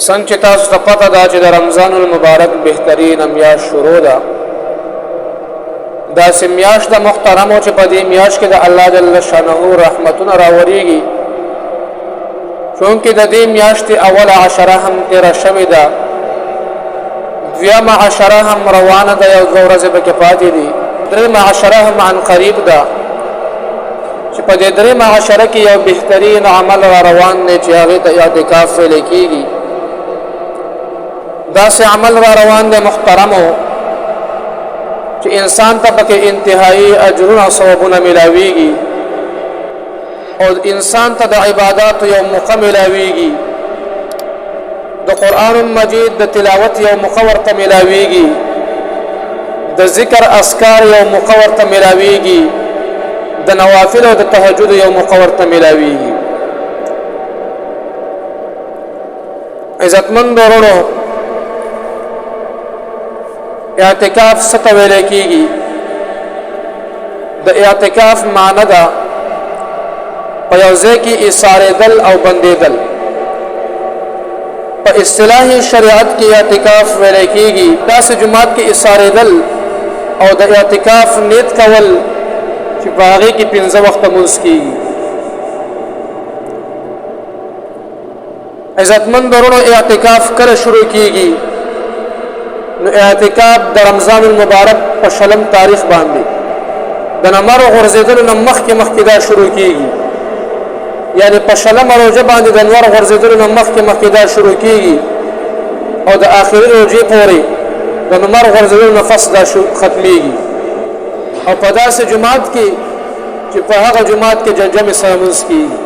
څنګه تاسو ته پته ده چې د رمضان المبارک بهترین میاشت شروع ده. دا سه میاشت د محترمو چې په دې میاشت کې د الله جل شانه رحمتونه راوړيږي، چونکې د دې میاشت اوله عشره هم تیر شوې ده، دویمه عشره هم روانه ده، یو څو ورځې پکې پاتې دي، دریمه عشره هم عن قریب ده چې په دې دریمه عشره کې یو بهترین عمل را روان دی چې هغه ته اعتکاف ویل کېږي. دا سه عمل را روان دی محترمو چې انسان ته پکې انتهایی اجرونه او ثوابونه ملاويږي، او انسان ته د عبادت یو موقع ملاويږي، د قرآن مجید د تلاوت یو موقع ورته ملاويږي، د ذکر اذکار یو موقع ورته ملاويږي، د نوافل او د تهجد یو موقع ورته ملاويږي. عزتمن ورونو، اعتکاف څه ته ویل کېږي؟ د اعتکاف معنی ده په یو ځای کې ایسارېدل او بندېدل. په اصطلاحي شریعت کې اعتکاف ویل کېږي داسې جماعت کې ایسارېدل او د اعتکاف نیت کول چې په هغې کې 5 وخته لمونځ کېږي. عزتمند ورونو، اعتکاف کله شروع کېږي؟ نو اعتکاف د رمضان المبارک په 20 تاریخ باندې د نمر غورځېدلو نه مخکې دا شروع کېږي، یعنی په 20 روژه باندې د نور غورځېدلو نه مخکې دا شروع کېږي او د آخري روژې پورې د نمر غورځېدلو نه فصل دا ختمېږي. او په داسې جماعت کې چې په هغه جماعت کې جمع سره لمونځ کېږي.